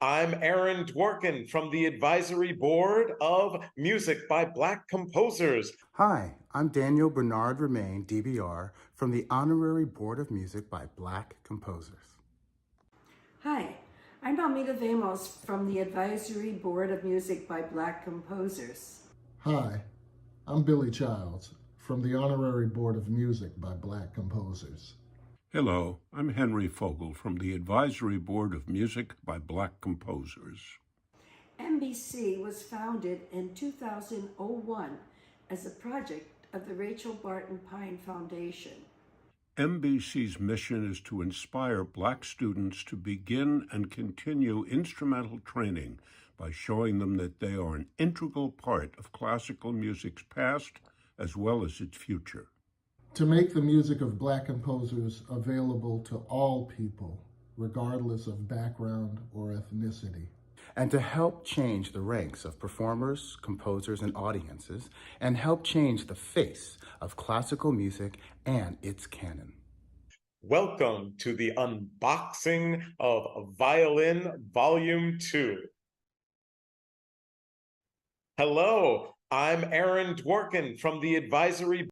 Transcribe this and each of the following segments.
I'm Aaron Dworkin from the Advisory Board of Music by Black Composers. Hi, I'm Daniel Bernard Remain, DBR, from the Honorary Board of Music by Black Composers. Hi, I'm Almeda Vamos from the Advisory Board of Music by Black Composers. Hi, I'm Billy Childs from the Honorary Board of Music by Black Composers. Hello, I'm Henry Fogel from the Advisory Board of Music by Black Composers. MBC was founded in 2001 as a project of the Rachel Barton Pine Foundation. MBC's mission is to inspire Black students to begin and continue instrumental training by showing them that they are an integral part of classical music's past as well as its future. To make the music of Black composers available to all people, regardless of background or ethnicity. And to help change the ranks of performers, composers, and audiences, and help change the face of classical music and its canon. Welcome to the unboxing of Violin Volume 2. Hello, I'm Aaron Dworkin from the Advisory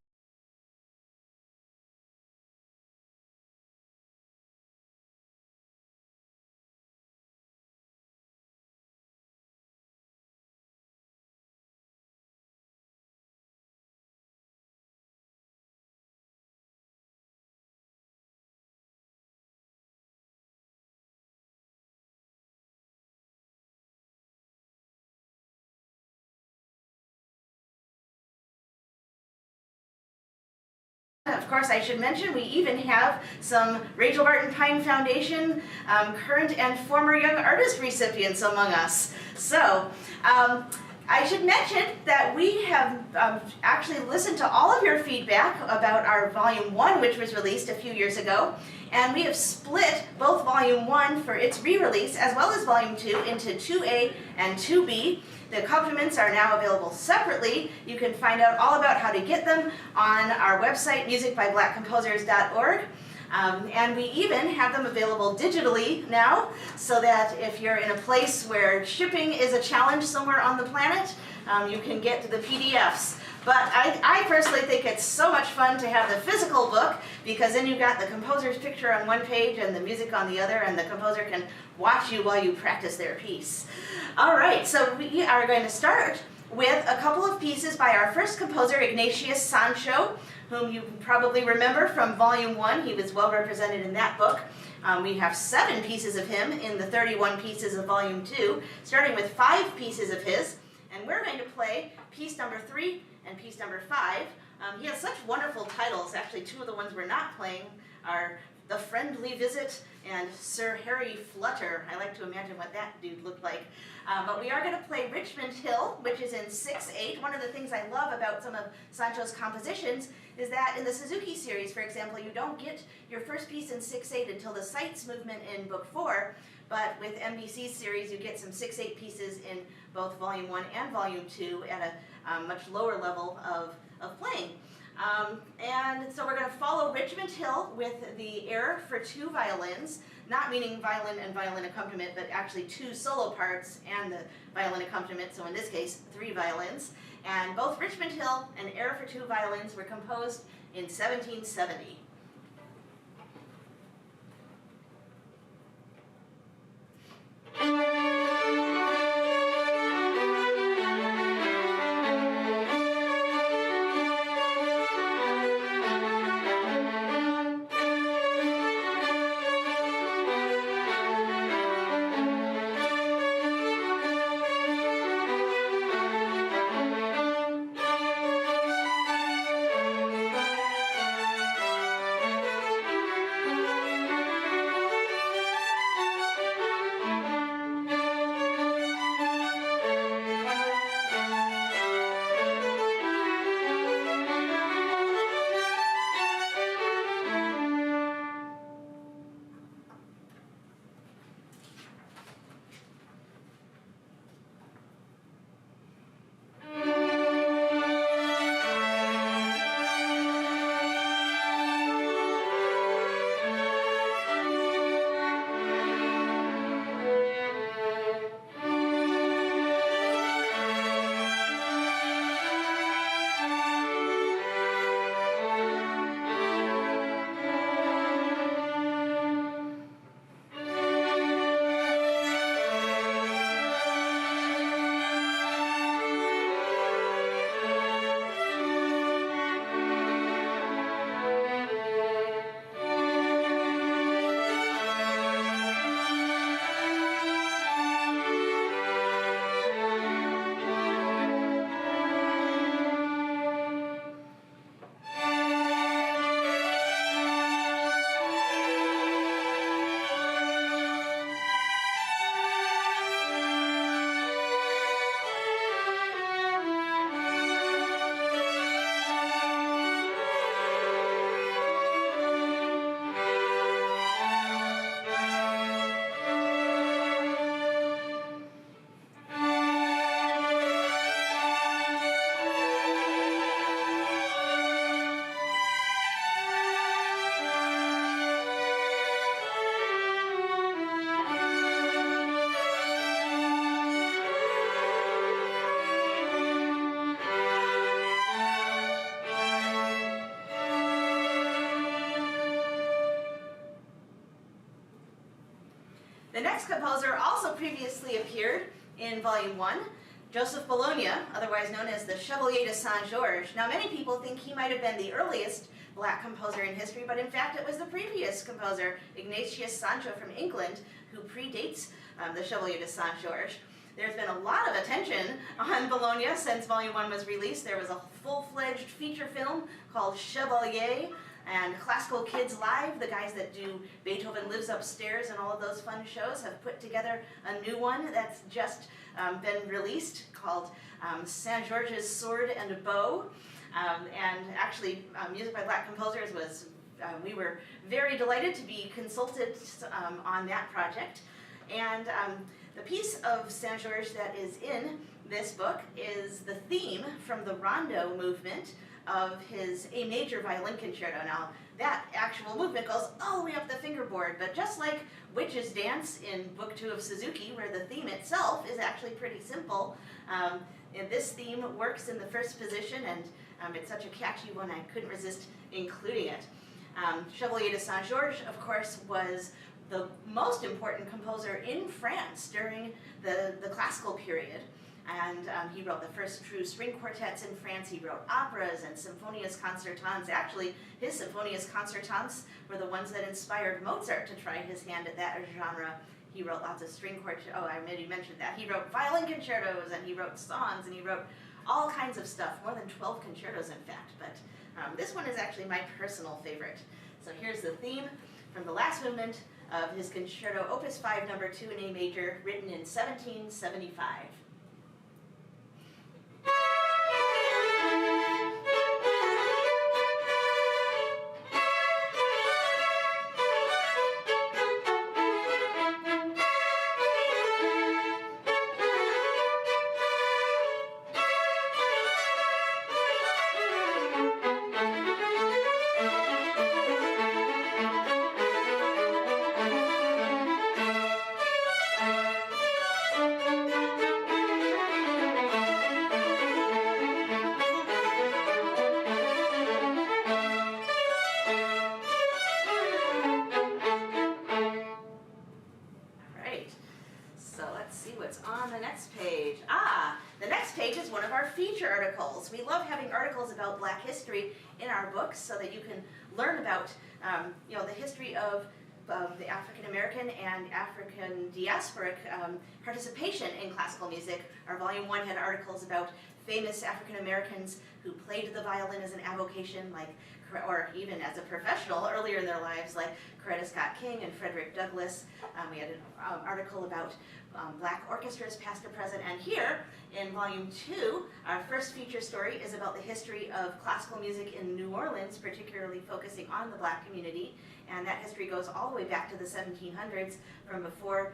Of course, I should mention we even have some Rachel Barton Pine Foundation current and former Young Artist recipients among us. So I should mention that we have actually listened to all of your feedback about our Volume 1, which was released a few years ago, and we have split both Volume 1 for its re-release as well as Volume 2 into 2A and 2B. The accompaniments are now available separately. You can find out all about how to get them on our website, musicbyblackcomposers.org. And we even have them available digitally now, so that if you're in a place where shipping is a challenge somewhere on the planet, you can get to the PDFs. But I personally think it's so much fun to have the physical book, because then you've got the composer's picture on one page and the music on the other, and the composer can watch you while you practice their piece. All right, so we are going to start with a couple of pieces by our first composer, Ignatius Sancho, whom you probably remember from Volume 1. He was well represented in that book. We have 7 pieces of him in the 31 pieces of Volume 2, starting with 5 pieces of his. And we're going to play piece number 3 and piece number 5. He has such wonderful titles. Actually, 2 of the ones we're not playing are The Friendly Visit and Sir Harry Flutter. I like to imagine what that dude looked like. But we are going to play Richmond Hill, which is in 6/8. One of the things I love about some of Sancho's compositions is that in the Suzuki series, for example, you don't get your first piece in 6/8 until the Sights movement in Book 4. But with MBC's series, you get some 6/8 pieces in both Volume 1 and Volume 2 at a much lower level of playing. And so we're going to follow Richmond Hill with the air for 2 violins, not meaning violin and violin accompaniment, but actually 2 solo parts and the violin accompaniment, so in this case, 3 violins. And both Richmond Hill and air for 2 violins were composed in 1770. next composer also previously appeared in Volume 1, Joseph Bologna, otherwise known as the Chevalier de Saint-Georges. Now, many people think he might have been the earliest black composer in history, but in fact it was the previous composer, Ignatius Sancho from England, who predates the Chevalier de Saint-Georges. There's been a lot of attention on Bologna since Volume 1 was released. There was a full-fledged feature film called Chevalier, and Classical Kids Live, the guys that do Beethoven Lives Upstairs and all of those fun shows, have put together a new one that's just been released called Saint-Georges Sword and Bow. And actually, Music by Black Composers was, we were very delighted to be consulted on that project. And the piece of Saint-Georges that is in this book is the theme from the Rondo movement of his A major violin concerto. Now, that actual movement goes all the way up the fingerboard, but just like Witch's Dance in Book 2 of Suzuki, where the theme itself is actually pretty simple, and this theme works in the first position, and it's such a catchy one I couldn't resist including it. Chevalier de Saint-Georges, of course, was the most important composer in France during the classical period. And he wrote the first true string quartets in France. He wrote operas and symphonias concertantes. Actually, his symphonias concertantes were the ones that inspired Mozart to try his hand at that genre. He wrote lots of string quartets. Oh, I maybe mentioned that. He wrote violin concertos, and he wrote songs, and he wrote all kinds of stuff, more than 12 concertos, in fact. But this one is actually my personal favorite. So here's the theme from the last movement of his concerto, Opus 5, number 2 in A major, written in 1775. We love having articles about Black history in our books so that you can learn about the history of the African American and African diasporic participation in classical music. Our Volume 1 had articles about famous African Americans who played the violin as an avocation, or even as a professional earlier in their lives, like Coretta Scott King and Frederick Douglass. We had an article about Black orchestras, past or present, and here in Volume 2, our first feature story is about the history of classical music in New Orleans, particularly focusing on the Black community, and that history goes all the way back to the 1700s, from before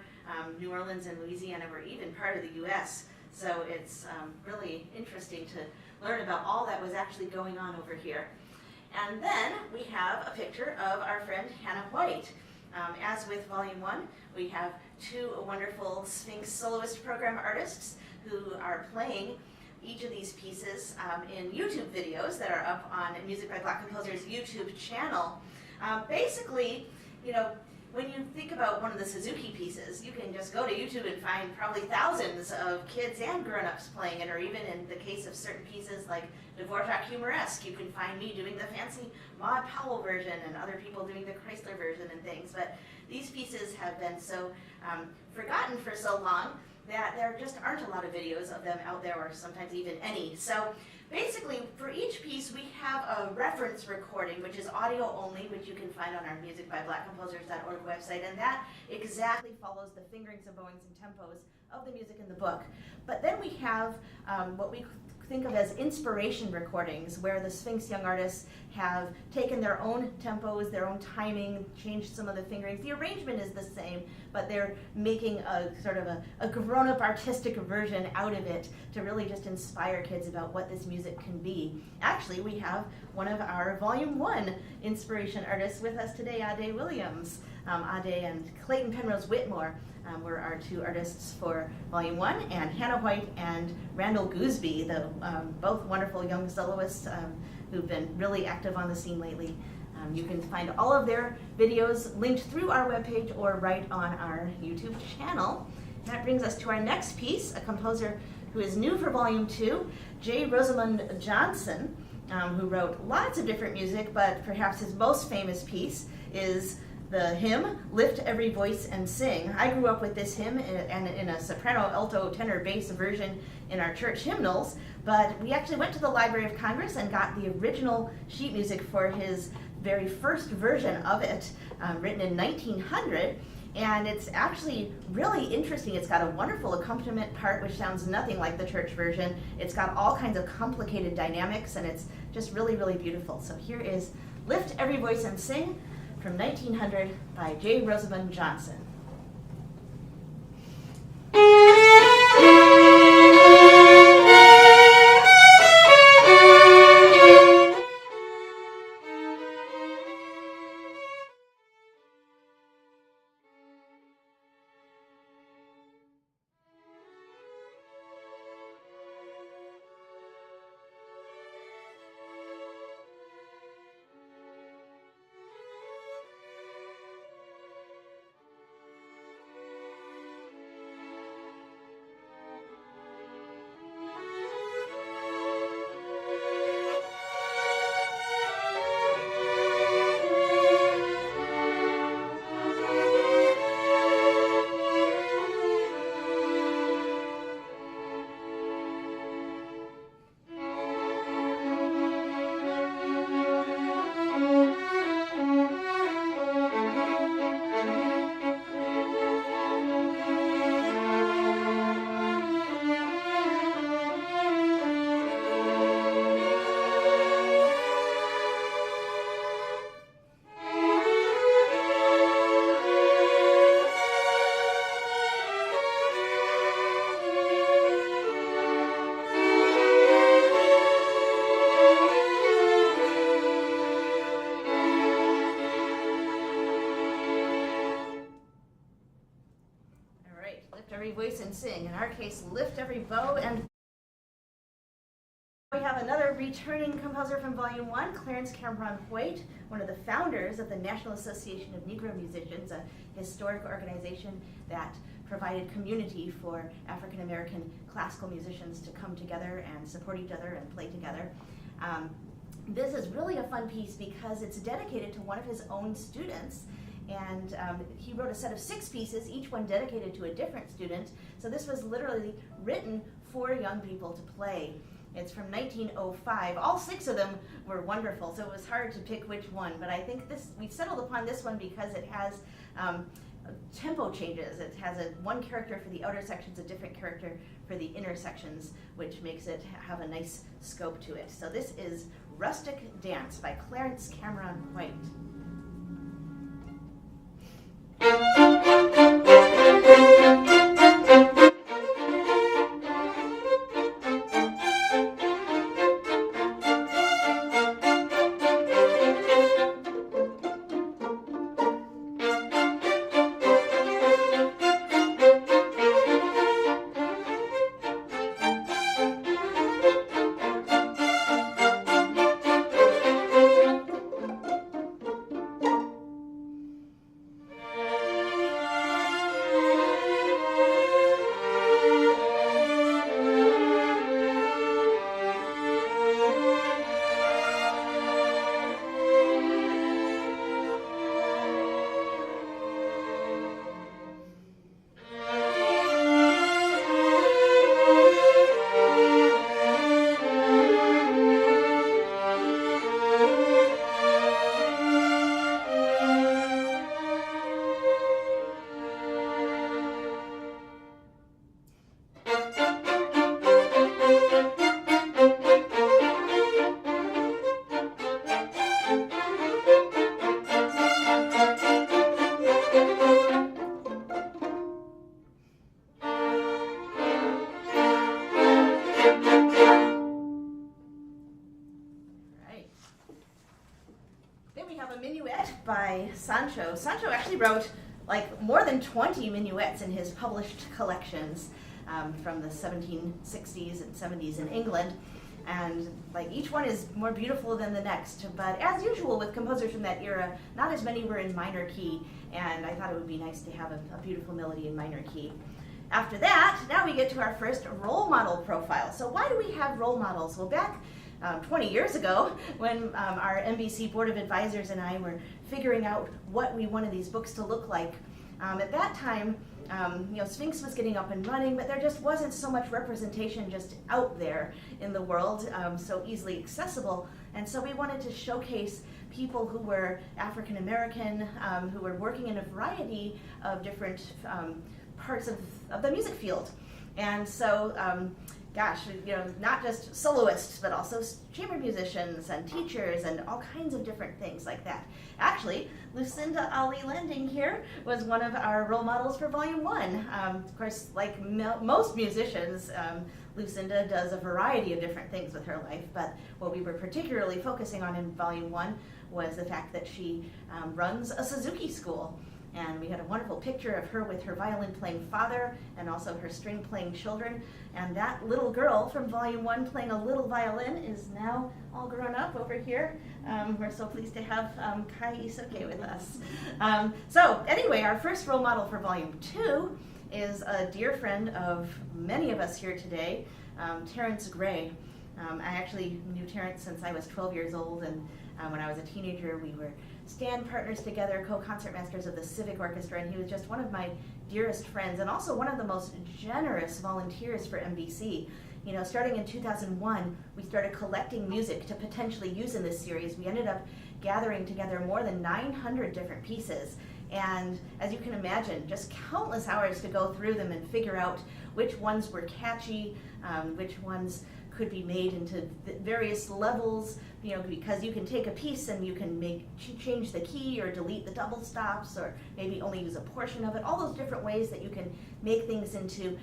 New Orleans and Louisiana were even part of the U.S., so it's really interesting to learn about all that was actually going on over here. And then we have a picture of our friend Hannah White. As with Volume 1, we have two wonderful Sphinx soloist program artists who are playing each of these pieces in YouTube videos that are up on Music by Black Composers' YouTube channel. Basically, when you think about one of the Suzuki pieces, you can just go to YouTube and find probably thousands of kids and grown-ups playing it, or even in the case of certain pieces like Dvorak Humoresque, you can find me doing the fancy Maud Powell version and other people doing the Chrysler version and things. But these pieces have been so forgotten for so long that there just aren't a lot of videos of them out there, or sometimes even any. So basically, for each piece, we have a reference recording, which is audio only, which you can find on our musicbyblackcomposers.org website, and that exactly follows the fingerings and bowings and tempos of the music in the book. But then we have what we think of as inspiration recordings, where the Sphinx young artists have taken their own tempos, their own timing, changed some of the fingerings. The arrangement is the same, but they're making a sort of a grown-up artistic version out of it to really just inspire kids about what this music can be. Actually, we have one of our Volume 1 inspiration artists with us today, Ade Williams. Ade and Clayton Penrose Whitmore were our two artists for Volume 1, and Hannah White and Randall Gooseby, both wonderful young soloists who've been really active on the scene lately. You can find all of their videos linked through our webpage or right on our YouTube channel. And that brings us to our next piece, a composer who is new for Volume 2, J. Rosamond Johnson, who wrote lots of different music, but perhaps his most famous piece is the hymn, Lift Every Voice and Sing. I grew up with this hymn in a soprano, alto, tenor, bass version in our church hymnals, but we actually went to the Library of Congress and got the original sheet music for his very first version of it, written in 1900. And it's actually really interesting. It's got a wonderful accompaniment part, which sounds nothing like the church version. It's got all kinds of complicated dynamics, and it's just really, really beautiful. So here is Lift Every Voice and Sing from 1900 by J. Rosamond Johnson. Every voice and sing. In our case, lift every bow. And we have another returning composer from Volume 1, Clarence Cameron White, one of the founders of the National Association of Negro Musicians, a historic organization that provided community for African American classical musicians to come together and support each other and play together. This is really a fun piece because it's dedicated to one of his own students. And he wrote a set of 6 pieces, each one dedicated to a different student. So this was literally written for young people to play. It's from 1905. All 6 of them were wonderful, so it was hard to pick which one. But I think we settled upon this one because it has tempo changes. It has one character for the outer sections, a different character for the inner sections, which makes it have a nice scope to it. So this is Rustic Dance by Clarence Cameron White. By Sancho. Sancho actually wrote like more than 20 minuets in his published collections from the 1760s and 70s in England. And like each one is more beautiful than the next. But as usual with composers from that era, not as many were in minor key, and I thought it would be nice to have a beautiful melody in minor key. After that, now we get to our first role model profile. So why do we have role models? Well, back 20 years ago, when our NBC Board of Advisors and I were figuring out what we wanted these books to look like, at that time, Sphinx was getting up and running, but there just wasn't so much representation just out there in the world, so easily accessible. And so we wanted to showcase people who were African American, who were working in a variety of different parts of the music field. And so, not just soloists, but also chamber musicians and teachers and all kinds of different things like that. Actually, Lucinda Ali Landing here was one of our role models for Volume 1. Of course, like most musicians, Lucinda does a variety of different things with her life, but what we were particularly focusing on in Volume 1 was the fact that she runs a Suzuki school. And we had a wonderful picture of her with her violin playing father and also her string playing children. And that little girl from Volume 1 playing a little violin is now all grown up over here. We're so pleased to have Kai Isoke with us. So anyway, our first role model for Volume 2 is a dear friend of many of us here today, Terrence Gray. I actually knew Terrence since I was 12 years old, and when I was a teenager, we were stand partners together, co-concertmasters of the Civic Orchestra, and he was just one of my dearest friends and also one of the most generous volunteers for NBC. You know, starting in 2001, we started collecting music to potentially use in this series. We ended up gathering together more than 900 different pieces. And as you can imagine, just countless hours to go through them and figure out which ones were catchy, which ones could be made into various levels, you know, because you can take a piece and you can change the key or delete the double stops or maybe only use a portion of it, all those different ways that you can make things into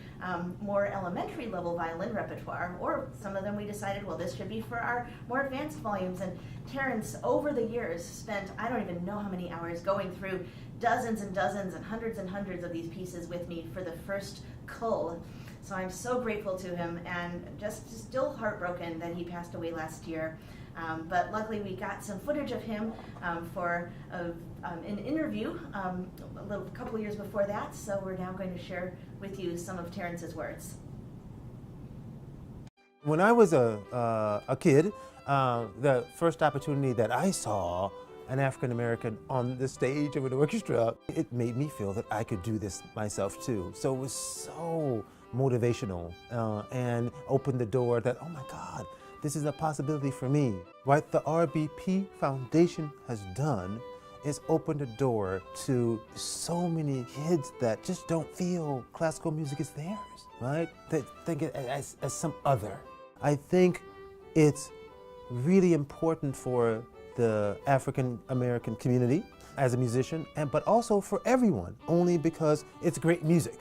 more elementary level violin repertoire, or some of them we decided, well, this should be for our more advanced volumes. And Terrence, over the years, spent I don't even know how many hours going through dozens and dozens and hundreds of these pieces with me for the first cull. So I'm so grateful to him, and just still heartbroken that he passed away last year. But luckily we got some footage of him for an interview a couple years before that, so we're now going to share with you some of Terrence's words. When I was a kid, the first opportunity that I saw an African American on the stage of an orchestra, it made me feel that I could do this myself too. So it was so motivational and opened the door that, oh my God, this is a possibility for me. What the RBP Foundation has done is opened a door to so many kids that just don't feel classical music is theirs, right? They think it as some other. I think it's really important for the African American community as a musician, but also for everyone, only because it's great music.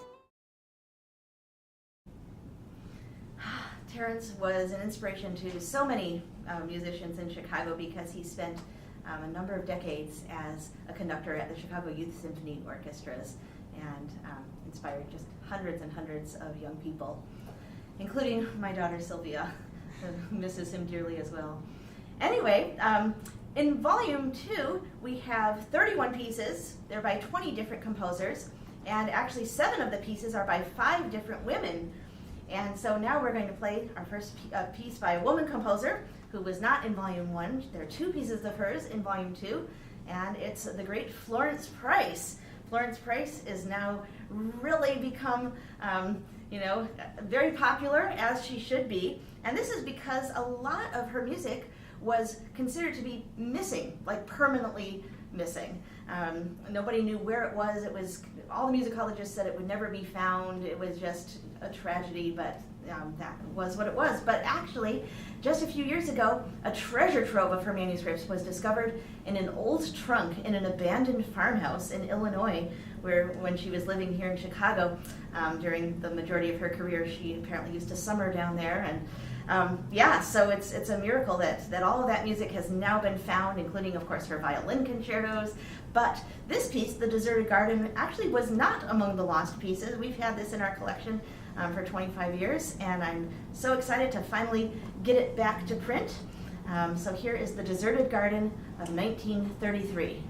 Terrence was an inspiration to so many musicians in Chicago because he spent a number of decades as a conductor at the Chicago Youth Symphony Orchestras and inspired just hundreds and hundreds of young people, including my daughter Sylvia, who misses him dearly as well. Anyway, in Volume 2, we have 31 pieces. They're by 20 different composers, and actually 7 of the pieces are by 5 different women. And so now we're going to play our first piece by a woman composer who was not in Volume 1. There are 2 pieces of hers in Volume 2, and it's the great Florence Price. Florence Price is now really become, very popular, as she should be. And this is because a lot of her music was considered to be missing, like permanently missing. Nobody knew where it was. It was, all the musicologists said it would never be found. It was just a tragedy, but that was what it was. But actually, just a few years ago, a treasure trove of her manuscripts was discovered in an old trunk in an abandoned farmhouse in Illinois, where when she was living here in Chicago, during the majority of her career, she apparently used to summer down there. And so it's a miracle that all of that music has now been found, including, of course, her violin concertos. But this piece, The Deserted Garden, actually was not among the lost pieces. We've had this in our collection for 25 years, and I'm so excited to finally get it back to print. So here is The Deserted Garden of 1933.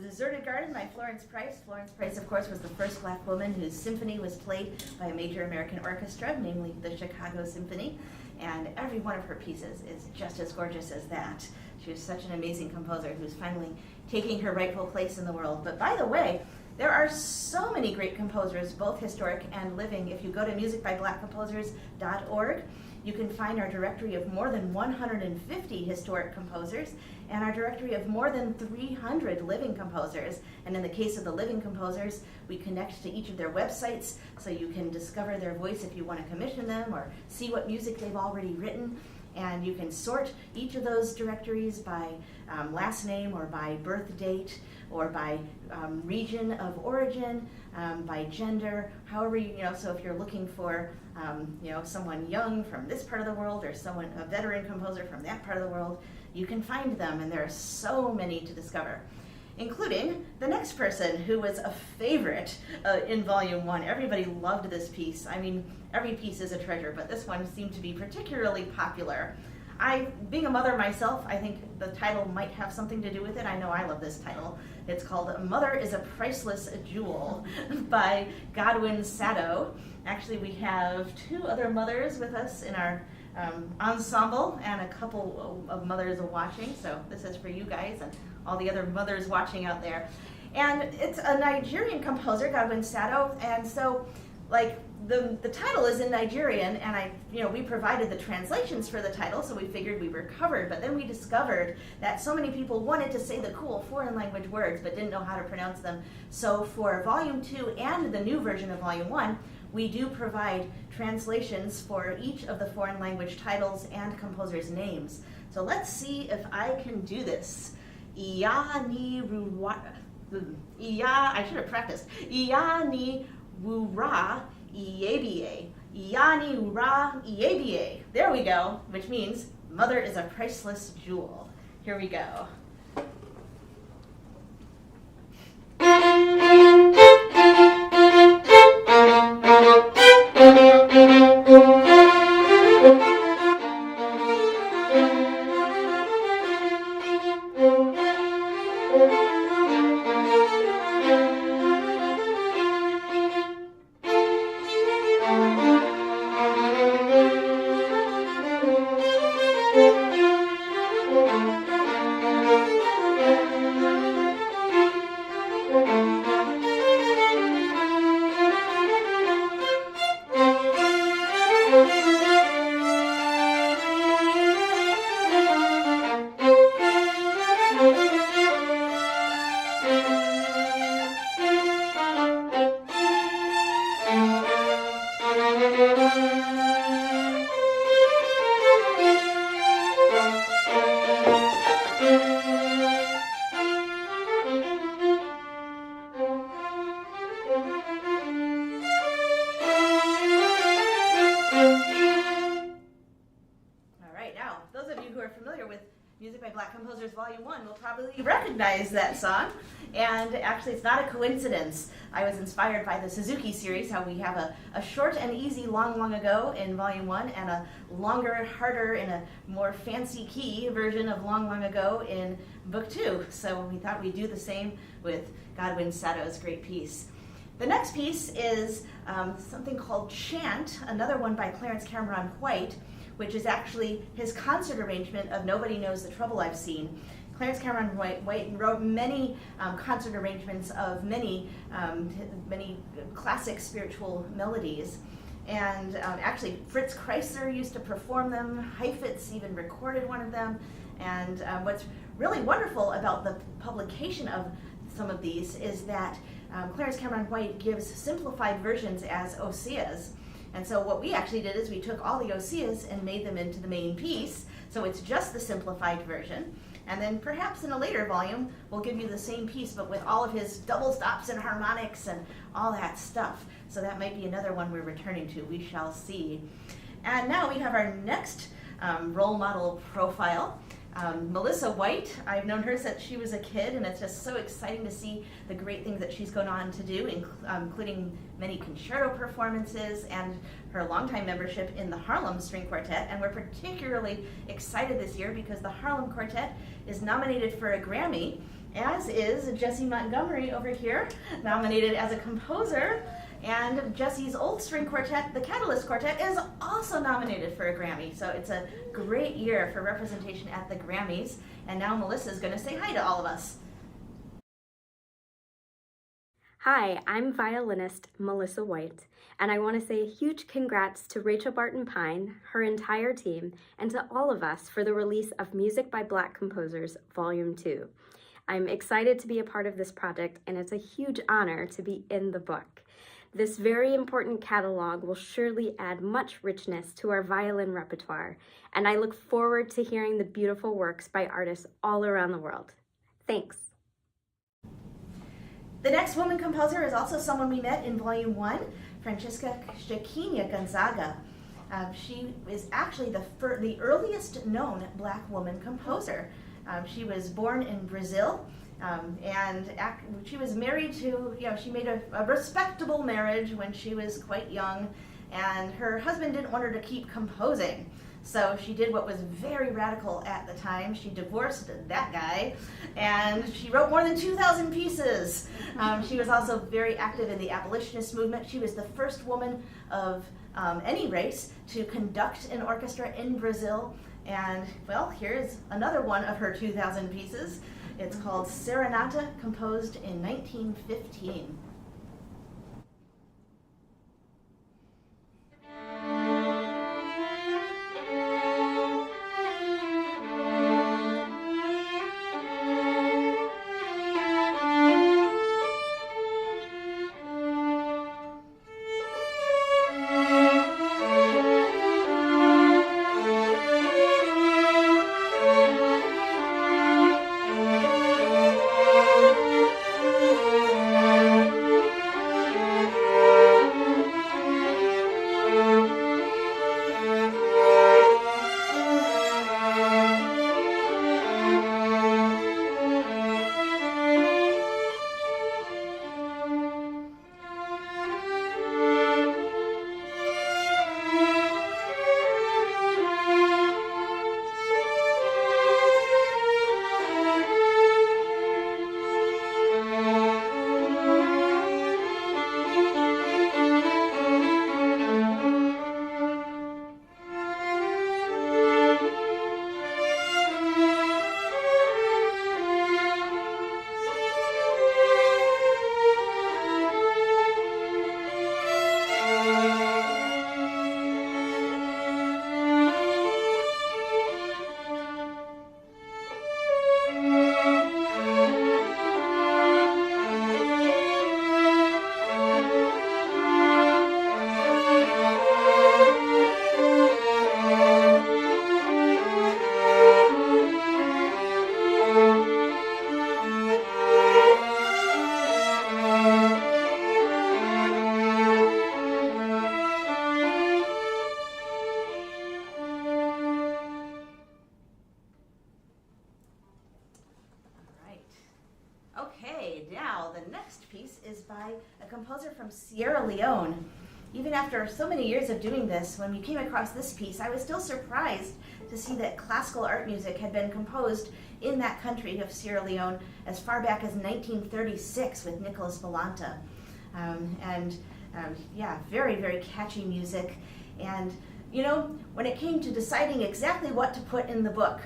Deserted Garden by Florence Price. Florence Price, of course, was the first black woman whose symphony was played by a major American orchestra, namely the Chicago Symphony, and every one of her pieces is just as gorgeous as that. She was such an amazing composer who's finally taking her rightful place in the world. But by the way, there are so many great composers, both historic and living. If you go to musicbyblackcomposers.org, you can find our directory of more than 150 historic composers and our directory of more than 300 living composers. And in the case of the living composers, we connect to each of their websites so you can discover their voice if you want to commission them or see what music they've already written. And you can sort each of those directories by last name or by birth date or by region of origin, by gender, however so if you're looking for someone young from this part of the world or a veteran composer from that part of the world, you can find them, and there are so many to discover, including the next person who was a favorite in Volume 1. Everybody loved this piece. I mean, every piece is a treasure, but this one seemed to be particularly popular. Being a mother myself, I think the title might have something to do with it. I know I love this title. It's called Mother is a Priceless Jewel by Godwin Sado. Actually, we have two other mothers with us in our ensemble and a couple of mothers watching, so this is for you guys and all the other mothers watching out there. And it's a Nigerian composer, Godwin Sado, and so the title is in Nigerian, and we provided the translations for the title, so we figured we were covered. But then we discovered that so many people wanted to say the cool foreign language words but didn't know how to pronounce them. So for Volume 2 and the new version of Volume 1, we do provide translations for each of the foreign language titles and composers' names. So let's see if I can do this. I should have practiced. Yani Wura Iebie. Yani Wura Iebie. There we go, which means Mother is a Priceless Jewel. Here we go. Volume 1 will probably recognize that song. And actually, it's not a coincidence. I was inspired by the Suzuki series, how we have a short and easy Long, Long Ago in Volume 1 and a longer, harder, and a more fancy key version of Long, Long Ago in Book 2. So we thought we'd do the same with Godwin Sato's great piece. The next piece is something called Chant, another one by Clarence Cameron White, which is actually his concert arrangement of Nobody Knows the Trouble I've Seen. Clarence Cameron White wrote many concert arrangements of many classic spiritual melodies. And actually, Fritz Kreisler used to perform them. Heifetz even recorded one of them. And what's really wonderful about the publication of some of these is that Clarence Cameron White gives simplified versions as osias. And so what we actually did is we took all the osias and made them into the main piece. So it's just the simplified version. And then perhaps in a later volume, we'll give you the same piece, but with all of his double stops and harmonics and all that stuff. So that might be another one we're returning to. We shall see. And now we have our next role model profile. Melissa White. I've known her since she was a kid, and it's just so exciting to see the great things that she's gone on to do, including many concerto performances and her longtime membership in the Harlem String Quartet. And we're particularly excited this year because the Harlem Quartet is nominated for a Grammy, as is Jessie Montgomery over here, nominated as a composer. And Jessie's old string quartet, the Catalyst Quartet, is also nominated for a Grammy. So it's a great year for representation at the Grammys. And now Melissa's going to say hi to all of us. Hi, I'm violinist Melissa White, and I want to say a huge congrats to Rachel Barton Pine, her entire team, and to all of us for the release of Music by Black Composers, Volume 2. I'm excited to be a part of this project, and it's a huge honor to be in the book. This very important catalog will surely add much richness to our violin repertoire, and I look forward to hearing the beautiful works by artists all around the world. Thanks. The next woman composer is also someone we met in Volume 1, Francisca Joaquina Gonzaga. She is actually the earliest known Black woman composer. She was born in Brazil. And she was married to, she made a respectable marriage when she was quite young, and her husband didn't want her to keep composing. So she did what was very radical at the time. She divorced that guy, and she wrote more than 2,000 pieces. She was also very active in the abolitionist movement. She was the first woman of any race to conduct an orchestra in Brazil. And, well, here's another one of her 2,000 pieces. It's called Serenata, composed in 1915. Okay, now the next piece is by a composer from Sierra Leone. Even after so many years of doing this, when we came across this piece, I was still surprised to see that classical art music had been composed in that country of Sierra Leone as far back as 1936 with Nicholas Balanta. Yeah, very, very catchy music. And, you know, when it came to deciding exactly what to put in the book,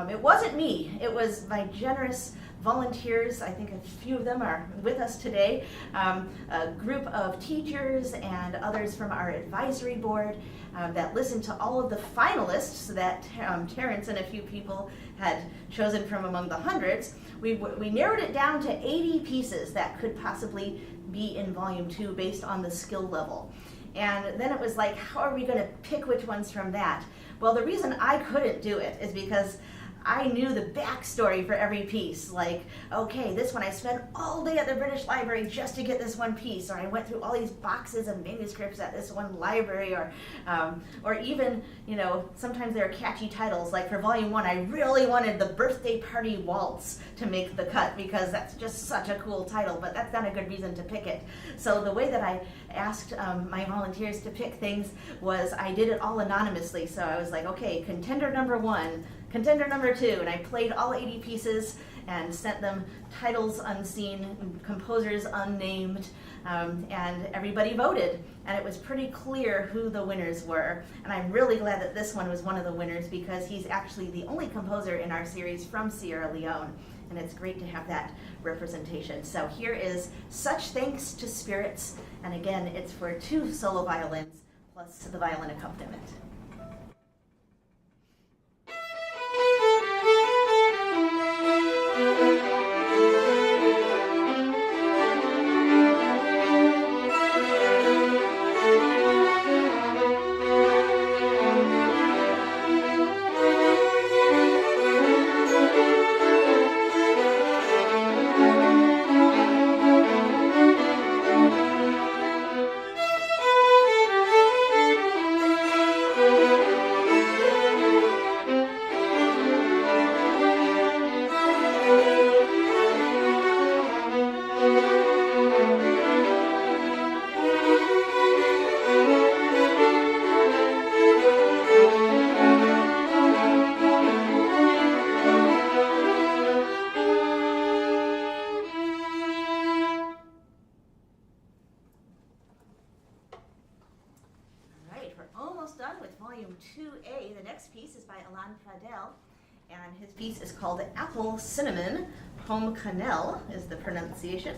it wasn't me. It was my generous volunteers. I think a few of them are with us today. A group of teachers and others from our advisory board that listened to all of the finalists that Terrence and a few people had chosen from among the hundreds. We narrowed it down to 80 pieces that could possibly be in volume 2 based on the skill level. And then it was like, how are we going to pick which ones from that? Well, the reason I couldn't do it is because I knew the backstory for every piece. Like, okay, this one I spent all day at the British Library just to get this one piece, or I went through all these boxes of manuscripts at this one library, or even, you know, sometimes there are catchy titles. Like for Volume 1, I really wanted the Birthday Party Waltz to make the cut because that's just such a cool title, but that's not a good reason to pick it. So the way that I asked my volunteers to pick things was I did it all anonymously. So I was like, okay, contender number 1, contender number 2, and I played all 80 pieces and sent them titles unseen, composers unnamed, and everybody voted. And it was pretty clear who the winners were. And I'm really glad that this one was one of the winners because he's actually the only composer in our series from Sierra Leone. And it's great to have that representation. So here is Such Thanks to Spirits. And again, it's for 2 solo violins plus the violin accompaniment. And his piece is called Apple Cinnamon Pomme Cannelle is the pronunciation,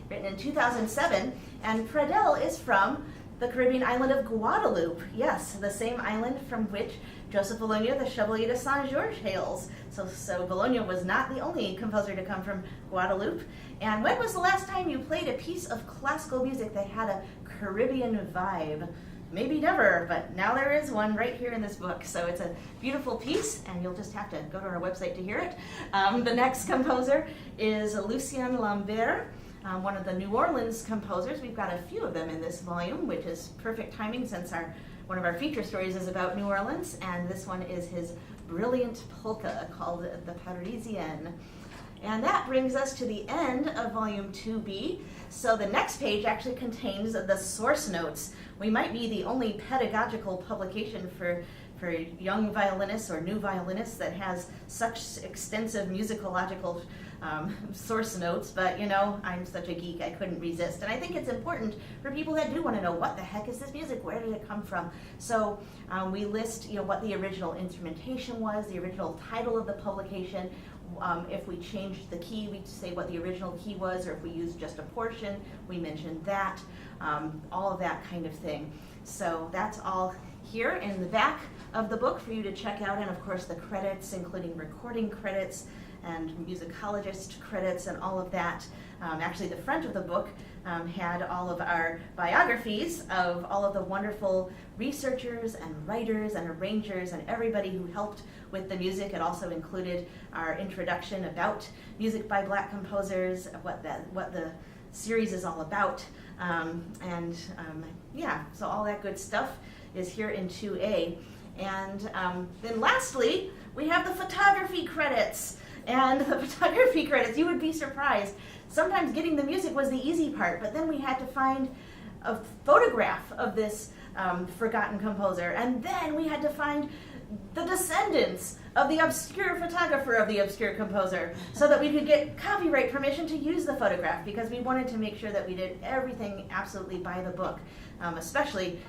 written in 2007. And Pradelle is from the Caribbean island of Guadeloupe. Yes, the same island from which Joseph Bologna, the Chevalier de Saint-Georges, hails. So Bologna was not the only composer to come from Guadeloupe. And when was the last time you played a piece of classical music that had a Caribbean vibe? Maybe never, but now there is one right here in this book. So it's a beautiful piece, and you'll just have to go to our website to hear it. The next composer is Lucien Lambert, one of the New Orleans composers. We've got a few of them in this volume, which is perfect timing since one of our feature stories is about New Orleans, and this one is his brilliant polka called the Parisienne. And that brings us to the end of Volume 2B. So the next page actually contains the source notes. We might be the only pedagogical publication for young violinists or new violinists that has such extensive musicological source notes, but you know, I'm such a geek, I couldn't resist. And I think it's important for people that do want to know what the heck is this music, where did it come from? So we list, you know, what the original instrumentation was, the original title of the publication. If we changed the key, we say what the original key was, or if we used just a portion, we mentioned that, all of that kind of thing. So that's all here in the back of the book for you to check out, and of course the credits, including recording credits and musicologist credits and all of that. Actually, the front of the book had all of our biographies of all of the wonderful researchers and writers and arrangers and everybody who helped with the music. It also included our introduction about music by Black composers, what the series is all about, yeah, so all that good stuff is here in 2A. And then lastly, we have the photography credits. And the photography credits, you would be surprised. Sometimes getting the music was the easy part, but then we had to find a photograph of this forgotten composer, and then we had to find the descendants of the obscure photographer of the obscure composer so that we could get copyright permission to use the photograph, because we wanted to make sure that we did everything absolutely by the book, especially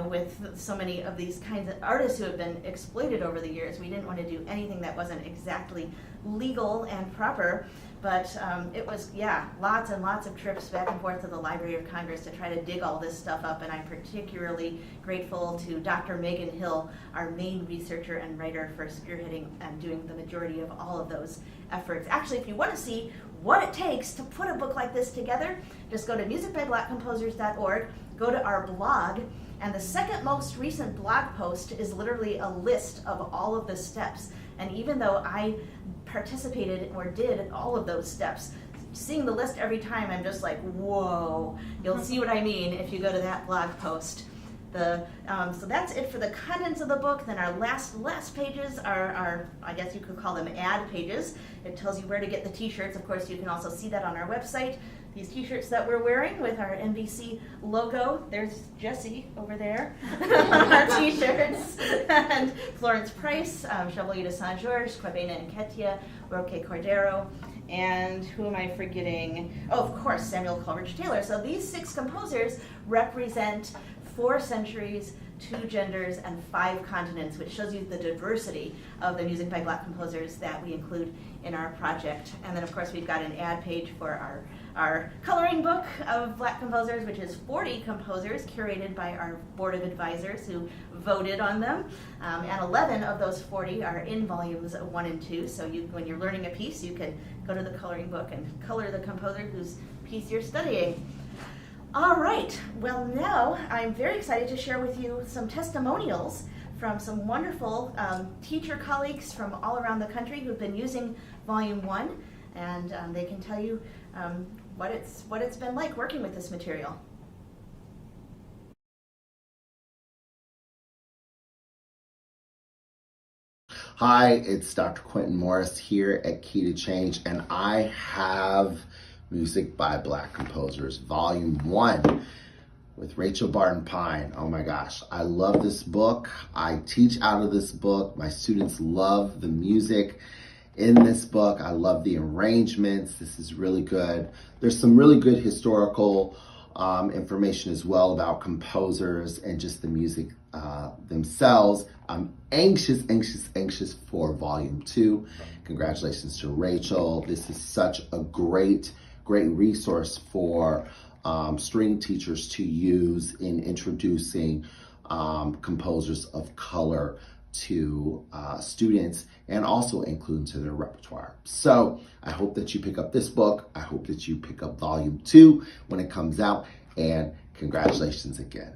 with so many of these kinds of artists who have been exploited over the years. We didn't want to do anything that wasn't exactly legal and proper. But it was, lots and lots of trips back and forth to the Library of Congress to try to dig all this stuff up, and I'm particularly grateful to Dr. Megan Hill, our main researcher and writer, for spearheading and doing the majority of all of those efforts. Actually, if you want to see what it takes to put a book like this together, just go to musicbyblackcomposers.org, go to our blog, and the second most recent blog post is literally a list of all of the steps. And even though I participated or did all of those steps, seeing the list every time, I'm just like, whoa. You'll see what I mean if you go to that blog post. So that's it for the contents of the book. Then our last pages are, I guess you could call them ad pages. It tells you where to get the t-shirts. Of course, you can also see that on our website. These t-shirts that we're wearing with our NBC logo. There's Jessie over there on our t-shirts. And Florence Price, Chevalier de Saint-Georges, Quabena and Ketia, Roque Cordero, and who am I forgetting? Oh, of course, Samuel Coleridge Taylor. So these 6 composers represent 4 centuries, 2 genders, and 5 continents, which shows you the diversity of the music by Black composers that we include in our project. And then, of course, we've got an ad page for our coloring book of Black composers, which is 40 composers curated by our board of advisors who voted on them. And 11 of those 40 are in volumes 1 and 2. So when you're learning a piece, you can go to the coloring book and color the composer whose piece you're studying. All right, well, now I'm very excited to share with you some testimonials from some wonderful teacher colleagues from all around the country who've been using Volume 1, and they can tell you what it's been like working with this material. Hi, it's Dr. Quentin Morris here at Key to Change, and I have Music by Black Composers, Volume 1 with Rachel Barton Pine. Oh my gosh, I love this book. I teach out of this book. My students love the music in this book. I love the arrangements. This is really good. There's some really good historical information as well about composers and just the music themselves. I'm anxious for Volume 2. Congratulations to Rachel. This is such a great resource for string teachers to use in introducing composers of color to students and also include into their repertoire. So I hope that you pick up this book. I hope that you pick up Volume 2 when it comes out, and congratulations again.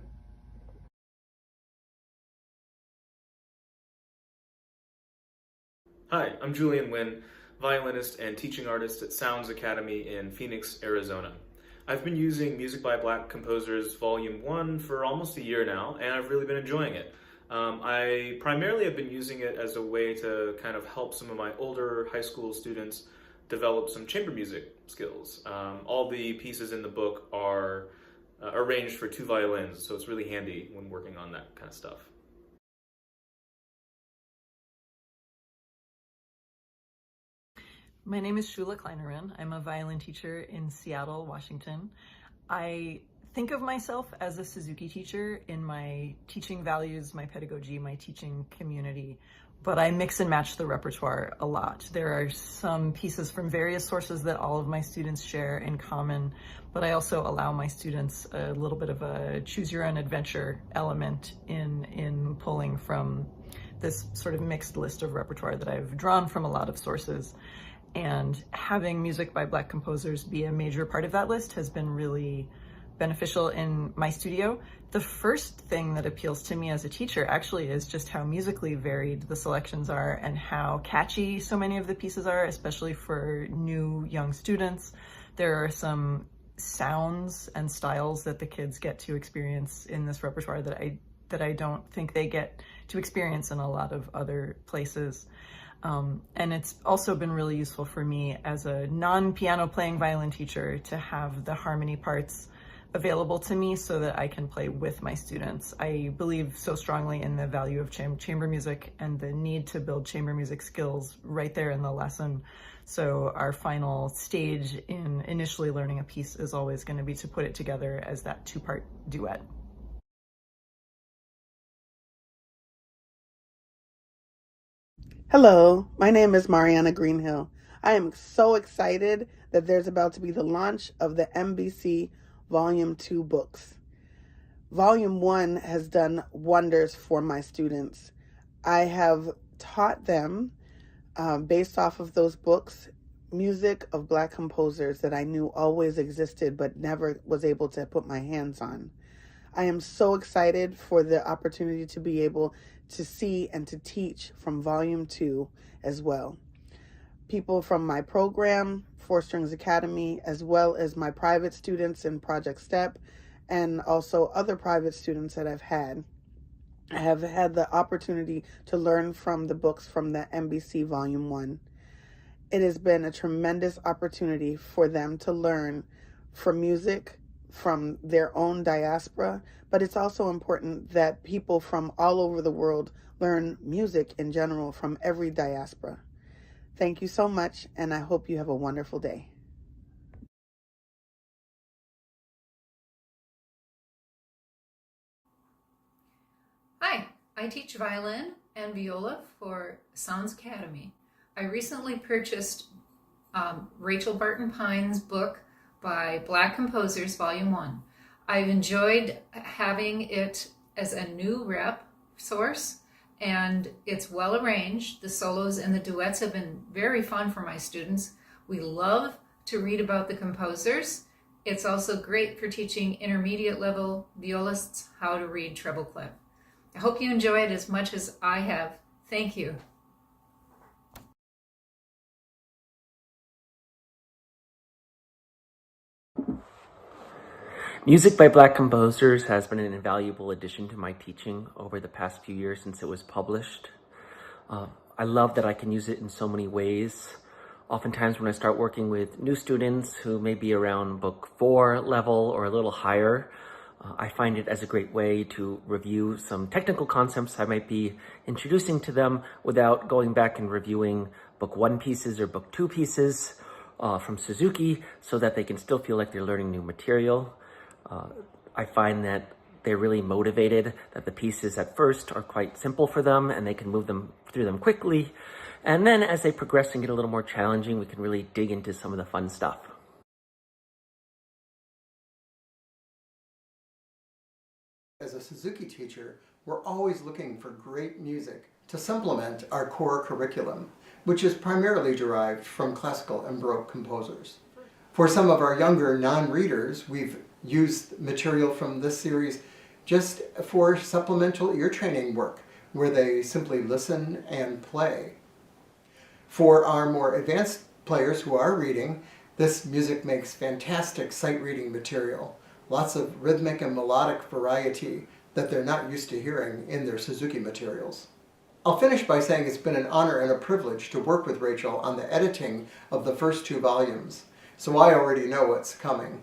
Hi, I'm Julian Nguyen, violinist and teaching artist at Sounds Academy in Phoenix, Arizona. I've been using Music by Black Composers Volume 1 for almost a year now, and I've really been enjoying it. I primarily have been using it as a way to kind of help some of my older high school students develop some chamber music skills. All the pieces in the book are arranged for 2 violins, so it's really handy when working on that kind of stuff. My name is Shula Kleinerin. I'm a violin teacher in Seattle, Washington. I think of myself as a Suzuki teacher in my teaching values, my pedagogy, my teaching community, but I mix and match the repertoire a lot. There are some pieces from various sources that all of my students share in common, but I also allow my students a little bit of a choose your own adventure element in pulling from this sort of mixed list of repertoire that I've drawn from a lot of sources. And having Music by Black composers be a major part of that list has been really beneficial in my studio. The first thing that appeals to me as a teacher actually is just how musically varied the selections are and how catchy so many of the pieces are, especially for new young students. There are some sounds and styles that the kids get to experience in this repertoire that I don't think they get to experience in a lot of other places. And it's also been really useful for me as a non-piano playing violin teacher to have the harmony parts available to me so that I can play with my students. I believe so strongly in the value of chamber music and the need to build chamber music skills right there in the lesson. So our final stage in initially learning a piece is always going to be to put it together as that two-part duet. Hello, my name is Mariana Greenhill. I am so excited that there's about to be the launch of the MBC Volume 2 books. Volume 1 has done wonders for my students. I have taught them, based off of those books, music of Black composers that I knew always existed but never was able to put my hands on. I am so excited for the opportunity to be able to see and to teach from Volume 2 as well. People from my program, Four Strings Academy, as well as my private students in Project STEP, and also other private students that I've had. I have had the opportunity to learn from the books from the MBC Volume 1. It has been a tremendous opportunity for them to learn from music, from their own diaspora, but it's also important that people from all over the world learn music in general from every diaspora. Thank you so much, and I hope you have a wonderful day. Hi, I teach violin and viola for Sounds Academy. I recently purchased Rachel Barton Pine's book by Black Composers, Volume 1. I've enjoyed having it as a new rep source, and it's well arranged. The solos and the duets have been very fun for my students. We love to read about the composers. It's also great for teaching intermediate level violists how to read treble clef. I hope you enjoy it as much as I have. Thank you. Music by Black composers has been an invaluable addition to my teaching over the past few years since it was published. I love that I can use it in so many ways. Oftentimes when I start working with new students who may be around book 4 level or a little higher, I find it as a great way to review some technical concepts I might be introducing to them without going back and reviewing book 1 pieces or book 2 pieces from Suzuki, so that they can still feel like they're learning new material. I find that they're really motivated, that the pieces at first are quite simple for them and they can move them through them quickly. And then as they progress and get a little more challenging, we can really dig into some of the fun stuff. As a Suzuki teacher, we're always looking for great music to supplement our core curriculum, which is primarily derived from classical and Baroque composers. For some of our younger non-readers, we've used material from this series just for supplemental ear training work, where they simply listen and play. For our more advanced players who are reading, this music makes fantastic sight reading material. Lots of rhythmic and melodic variety that they're not used to hearing in their Suzuki materials. I'll finish by saying it's been an honor and a privilege to work with Rachel on the editing of the first 2 volumes, so I already know what's coming.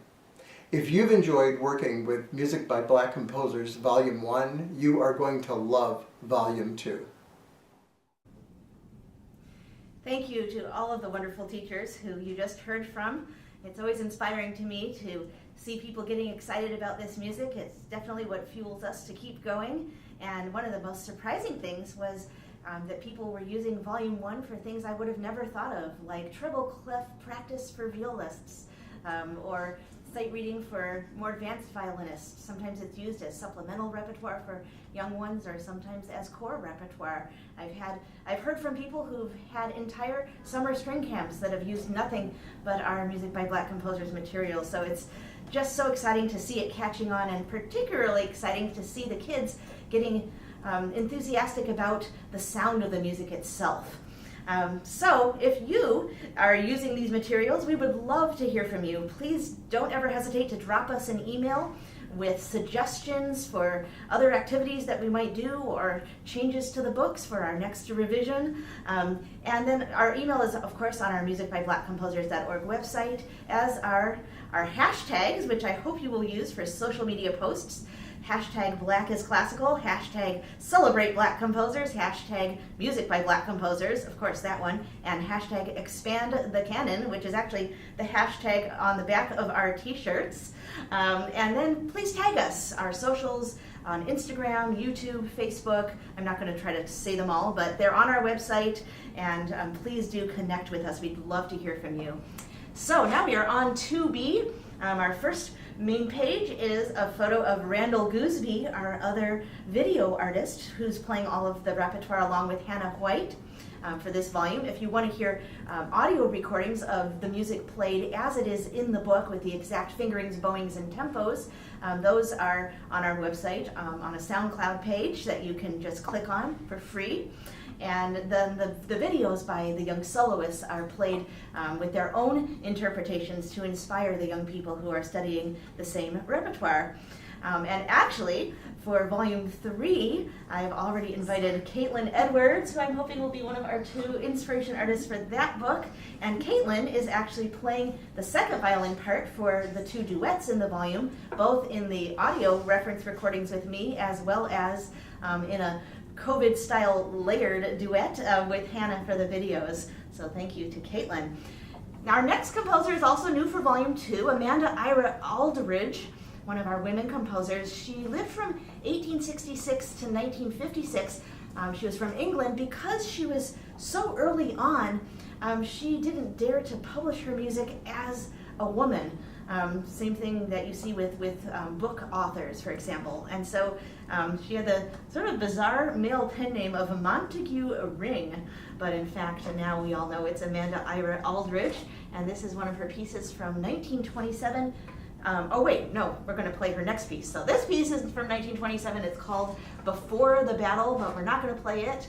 If you've enjoyed working with Music by Black Composers Volume 1, you are going to love Volume 2. Thank you to all of the wonderful teachers who you just heard from. It's always inspiring to me to see people getting excited about this music. It's definitely what fuels us to keep going. And one of the most surprising things was that people were using Volume 1 for things I would have never thought of, like treble clef practice for violists, or sight reading for more advanced violinists. Sometimes it's used as supplemental repertoire for young ones, or sometimes as core repertoire. I've heard from people who've had entire summer string camps that have used nothing but our Music by Black Composers material. So it's just so exciting to see it catching on, and particularly exciting to see the kids getting enthusiastic about the sound of the music itself. So if you are using these materials, we would love to hear from you. Please don't ever hesitate to drop us an email with suggestions for other activities that we might do or changes to the books for our next revision. And then our email is, of course, on our musicbyblackcomposers.org website, as are our hashtags, which I hope you will use for social media posts. Hashtag Black is Classical, hashtag Celebrate Black Composers, hashtag Music by Black Composers, of course that one, and hashtag Expand the Canon, which is actually the hashtag on the back of our t-shirts. And then please tag us, our socials on Instagram, YouTube, Facebook. I'm not going to try to say them all, but they're on our website, and please do connect with us. We'd love to hear from you. So now we are on 2B. Our first main page is a photo of Randall Gooseby, our other video artist, who's playing all of the repertoire along with Hannah White for this volume. If you want to hear audio recordings of the music played as it is in the book with the exact fingerings, bowings, and tempos, those are on our website on a SoundCloud page that you can just click on for free. And then the videos by the young soloists are played with their own interpretations to inspire the young people who are studying the same repertoire. And actually, for Volume 3, I've already invited Caitlin Edwards, who I'm hoping will be one of our 2 inspiration artists for that book. And Caitlin is actually playing the second violin part for the 2 duets in the volume, both in the audio reference recordings with me, as well as in a COVID-style layered duet with Hannah for the videos. So thank you to Caitlin. Now our next composer is also new for Volume 2, Amanda Ira Aldridge, one of our women composers. She lived from 1866 to 1956. She was from England. Because she was so early on, she didn't dare to publish her music as a woman. Same thing that you see with book authors, for example. And so she had the sort of bizarre male pen name of Montague Ring, but in fact now we all know it's Amanda Ira Aldridge, and this is one of her pieces from 1927. Oh wait, no, we're going to play her next piece. So this piece is from 1927. It's called Before the Battle, but we're not going to play it.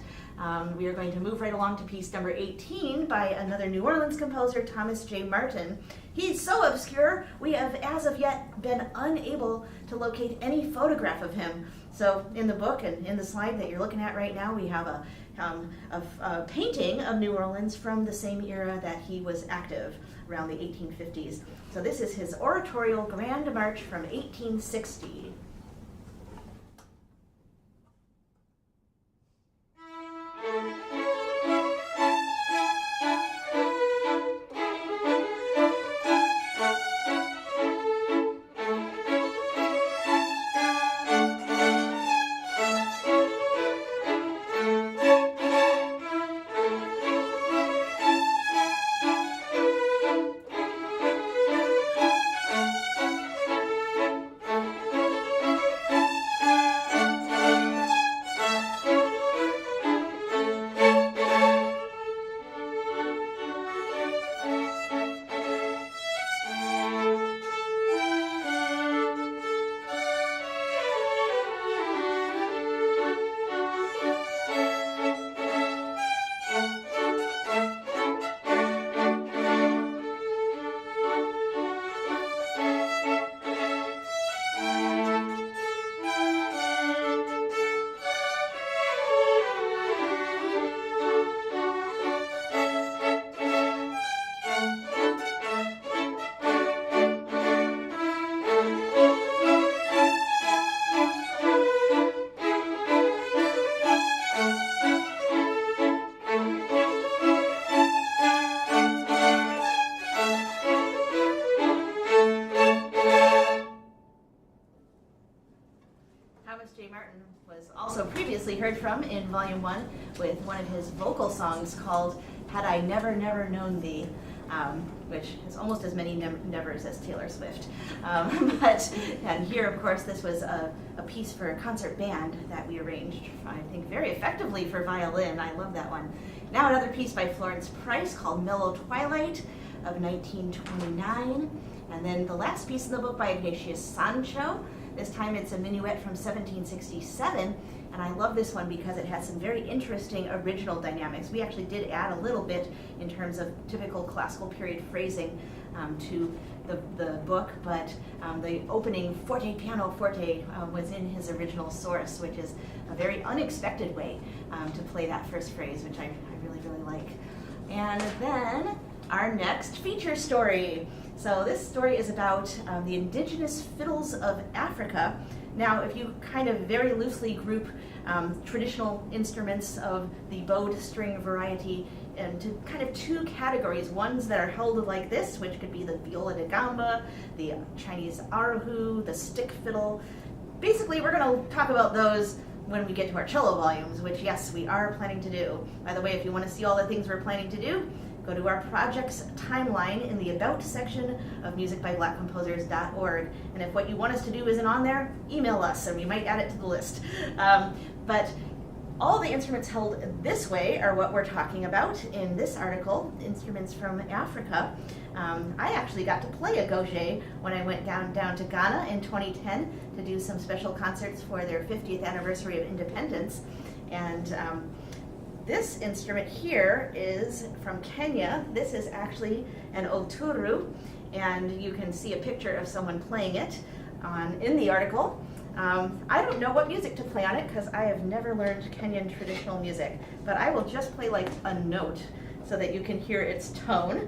We are going to move right along to piece number 18 by another New Orleans composer, Thomas J. Martin. He's so obscure, we have as of yet been unable to locate any photograph of him. So in the book and in the slide that you're looking at right now, we have a painting of New Orleans from the same era that he was active, around the 1850s. So this is his oratorial Grand March from 1860. Heard from in Volume 1 with one of his vocal songs called Had I Never, Never Known Thee, which has almost as many nevers as Taylor Swift. And here, of course, this was a piece for a concert band that we arranged, I think, very effectively for violin. I love that one. Now another piece by Florence Price called Mellow Twilight of 1929. And then the last piece in the book by Ignatius Sancho. This time it's a minuet from 1767. And I love this one because it has some very interesting original dynamics. We actually did add a little bit in terms of typical classical period phrasing to the book, but the opening forte piano forte was in his original source, which is a very unexpected way to play that first phrase, which I really, really like. And then our next feature story. So this story is about the indigenous fiddles of Africa. Now, if you kind of very loosely group traditional instruments of the bowed string variety into kind of two categories, ones that are held like this, which could be the viola da gamba, the Chinese erhu, the stick fiddle. Basically, we're going to talk about those when we get to our cello volumes, which yes, we are planning to do. By the way, if you want to see all the things we're planning to do, go to our projects timeline in the About section of musicbyblackcomposers.org. And if what you want us to do isn't on there, email us and we might add it to the list. But all the instruments held this way are what we're talking about in this article, instruments from Africa. I actually got to play a gauge when I went down to Ghana in 2010 to do some special concerts for their 50th anniversary of independence. And this instrument here is from Kenya. This is actually an oturu, and you can see a picture of someone playing it in the article. I don't know what music to play on it because I have never learned Kenyan traditional music, but I will just play like a note so that you can hear its tone.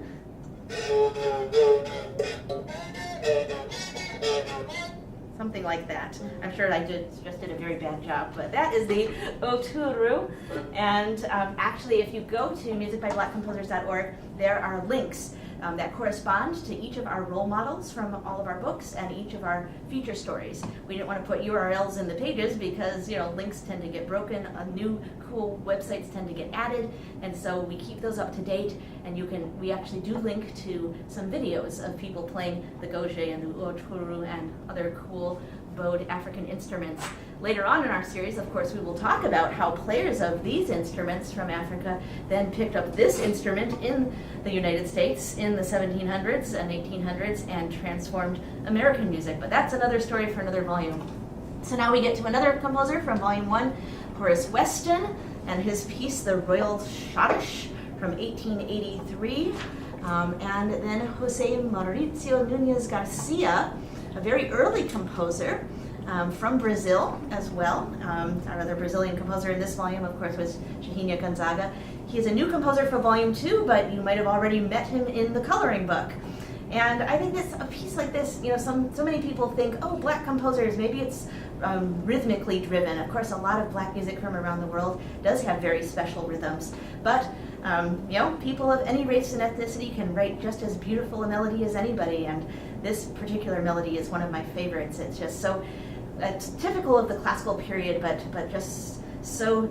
Something like that. I'm sure I just did a very bad job, but that is the oturu. And actually, if you go to musicbyblackcomposers.org, there are links that correspond to each of our role models from all of our books and each of our feature stories. We didn't want to put URLs in the pages because, you know, links tend to get broken, new cool websites tend to get added, and so we keep those up to date, and we actually do link to some videos of people playing the gauge and the oturu and other cool bowed African instruments. Later on in our series, of course, we will talk about how players of these instruments from Africa then picked up this instrument in the United States in the 1700s and 1800s and transformed American music. But that's another story for another volume. So now we get to another composer from Volume 1, Horace Weston, and his piece, The Royal Schottische, from 1883. And then Jose Mauricio Nunez Garcia, a very early composer from Brazil as well. Our other Brazilian composer in this volume, of course, was Shahina Gonzaga. He is a new composer for Volume 2, but you might have already met him in the coloring book. And I think a piece like this, you know, so many people think, oh, black composers, maybe it's rhythmically driven. Of course, a lot of black music from around the world does have very special rhythms. But, you know, people of any race and ethnicity can write just as beautiful a melody as anybody. And this particular melody is one of my favorites. It's just so, it's typical of the classical period, but just so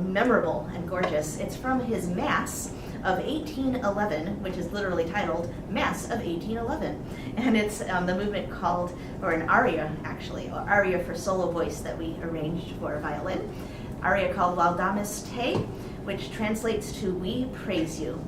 memorable and gorgeous. It's from his Mass of 1811, which is literally titled Mass of 1811. And it's the movement called, or an aria actually, or aria for solo voice that we arranged for violin. Aria called Laudamus Te, which translates to We Praise You.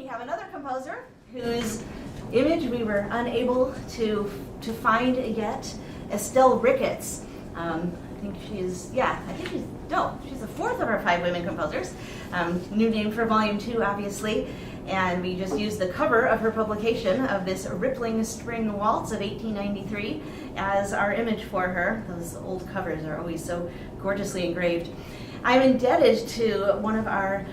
have another composer whose image we were unable to find yet, Estelle Ricketts. I think she's the fourth of our 5 women composers. New name for volume 2, obviously. And we just used the cover of her publication of this Rippling String Waltz of 1893 as our image for her. Those old covers are always so gorgeously engraved. I'm indebted to one of our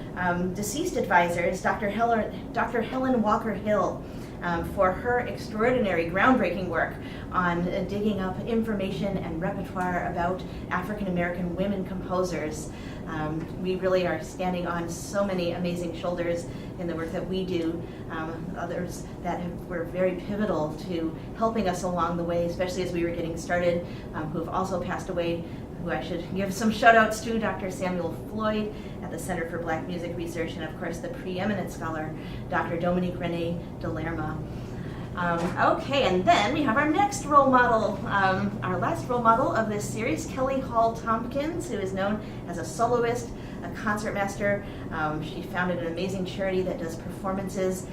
deceased advisors, Dr. Helen Walker Hill, for her extraordinary, groundbreaking work on digging up information and repertoire about African American women composers. We really are standing on so many amazing shoulders in the work that we do. Others that were very pivotal to helping us along the way, especially as we were getting started, who have also passed away, who I should give some shout outs to, Dr. Samuel Floyd at the Center for Black Music Research, and of course the preeminent scholar, Dr. Dominique Renee Delerma. Okay, and then we have our next role model, our last role model of this series, Kelly Hall Tompkins, who is known as a soloist, a concertmaster. She founded an amazing charity that does performances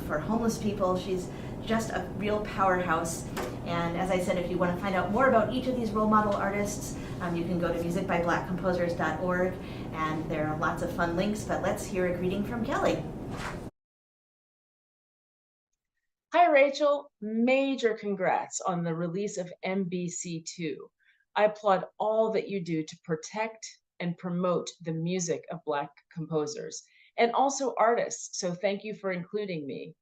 for homeless people. She's just a real powerhouse. And as I said, if you want to find out more about each of these role model artists, you can go to musicbyblackcomposers.org, and there are lots of fun links, but let's hear a greeting from Kelly. Hi, Rachel. Major congrats on the release of MBC2. I applaud all that you do to protect and promote the music of Black composers and also artists, so thank you for including me.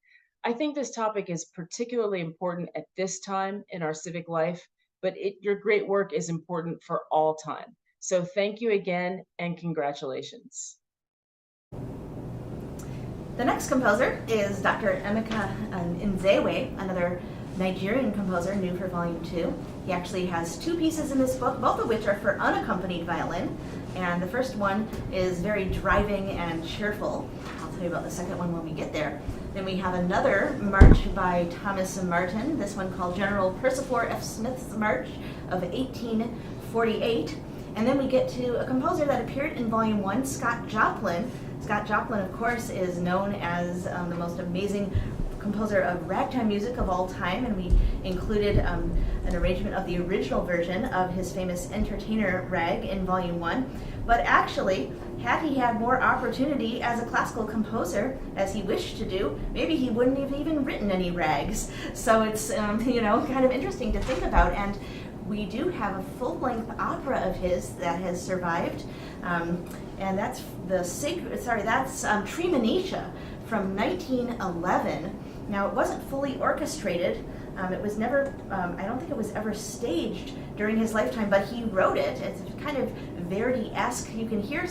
I think this topic is particularly important at this time in our civic life, but your great work is important for all time. So thank you again and congratulations. The next composer is Dr. Emeka Nzewe, another Nigerian composer, new for Volume 2. He actually has 2 pieces in this book, both of which are for unaccompanied violin. And the first one is very driving and cheerful. I'll tell you about the second one when we get there. Then we have another march by Thomas Martin, this one called General Percifor F. Smith's March of 1848. And then we get to a composer that appeared in Volume 1, Scott Joplin. Scott Joplin, of course, is known as the most amazing composer of ragtime music of all time, and we included an arrangement of the original version of his famous Entertainer rag in Volume 1. But actually, had he had more opportunity as a classical composer, as he wished to do, maybe he wouldn't have even written any rags. So it's kind of interesting to think about. And we do have a full-length opera of his that has survived, and that's Treemonisha from 1911. Now, it wasn't fully orchestrated. It was never, I don't think it was ever staged during his lifetime, but he wrote it. It's kind of Verdi-esque. You can hear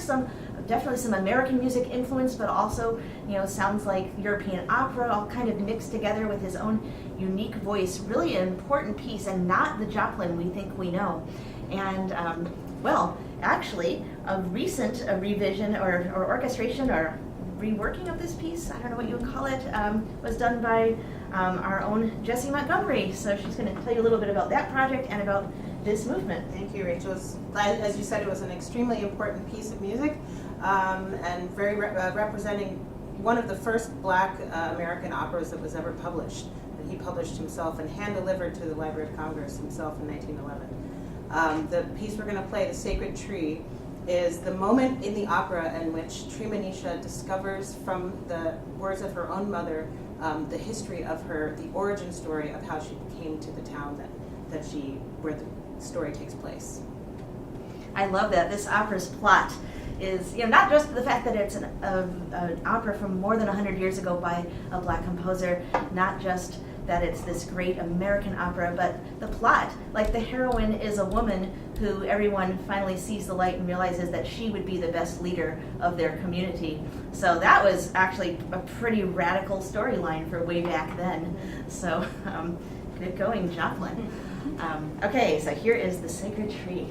definitely some American music influence, but also, sounds like European opera, all kind of mixed together with his own unique voice. Really an important piece, and not the Joplin we think we know. And, actually, a recent revision or orchestration or reworking of this piece, I don't know what you would call it, was done by our own Jessie Montgomery. So she's going to tell you a little bit about that project and about this movement. Thank you, Rachel. As you said, it was an extremely important piece of music and very representing one of the first Black American operas that was ever published, that he published himself and hand-delivered to the Library of Congress himself in 1911. The piece we're going to play, The Sacred Tree, is the moment in the opera in which Treemonisha discovers from the words of her own mother the history of the origin story of how she came to the town where the story takes place. I love that. This opera's plot is, not just the fact that it's an opera from more than 100 years ago by a Black composer, not just that it's this great American opera, but the plot, like the heroine is a woman who everyone finally sees the light and realizes that she would be the best leader of their community. So that was actually a pretty radical storyline for way back then. So good going, Joplin. Okay, so here is The Sacred Tree.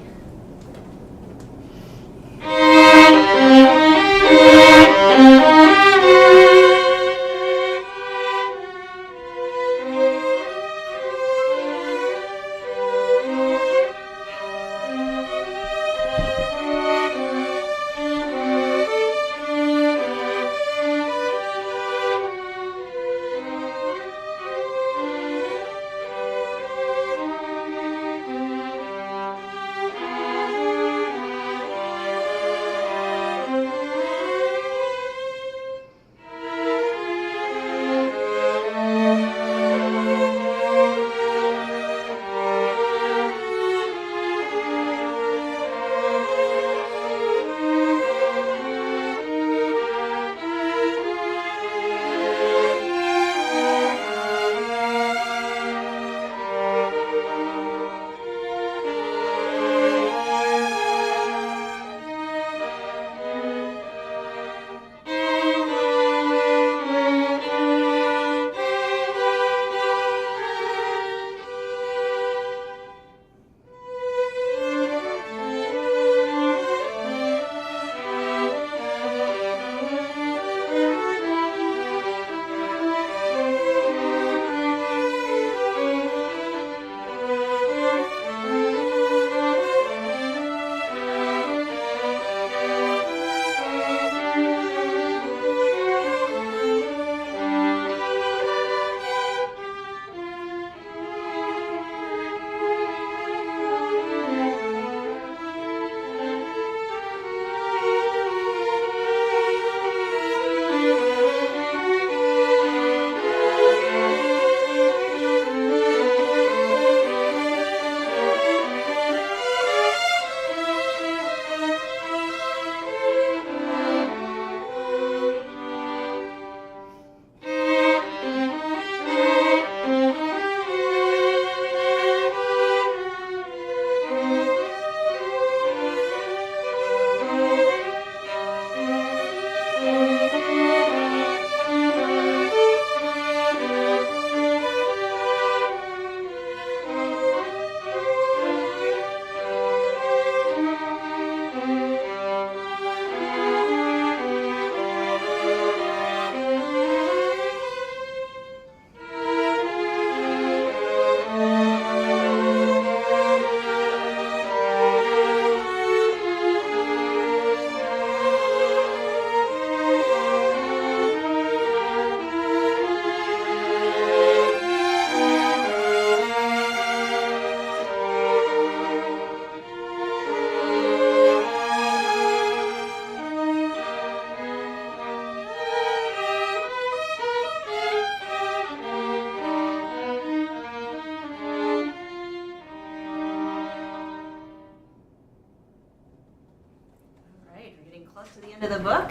To the book.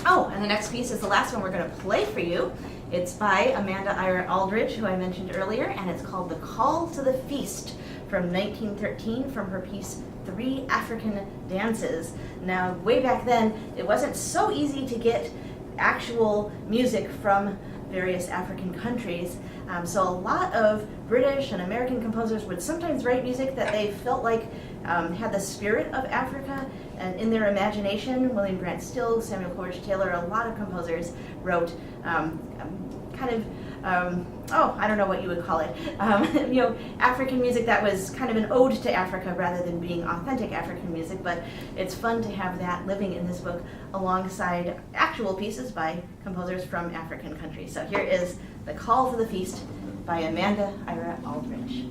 Oh, and the next piece is the last one we're going to play for you. It's by Amanda Ira Aldridge, who I mentioned earlier, and it's called The Call to the Feast from 1913 from her piece, 3 African Dances. Now, way back then, it wasn't so easy to get actual music from various African countries. So a lot of British and American composers would sometimes write music that they felt like had the spirit of Africa and in their imagination. William Grant Still, Samuel Coleridge Taylor, a lot of composers wrote I don't know what you would call it, African music that was kind of an ode to Africa rather than being authentic African music, but it's fun to have that living in this book alongside actual pieces by composers from African countries. So here is The Call to the Feast by Amanda Ira Aldridge.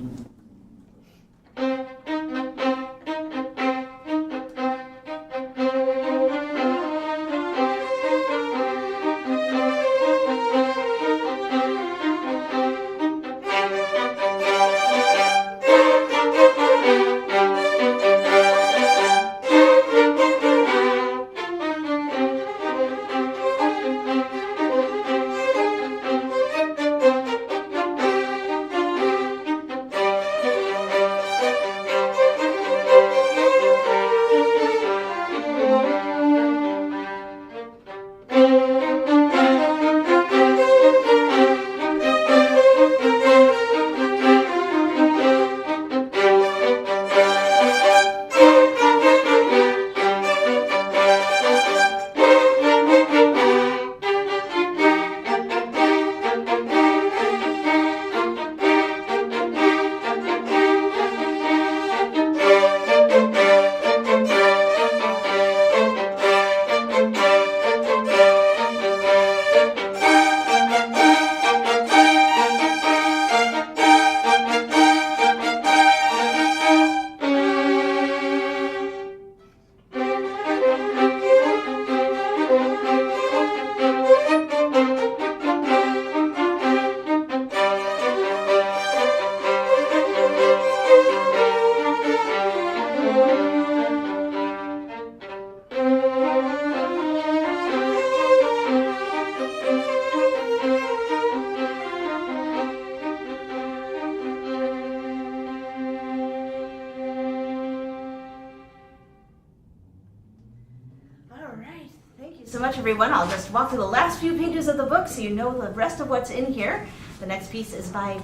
So much, everyone. I'll just walk through the last few pages of the book so you know the rest of what's in here. The next piece is by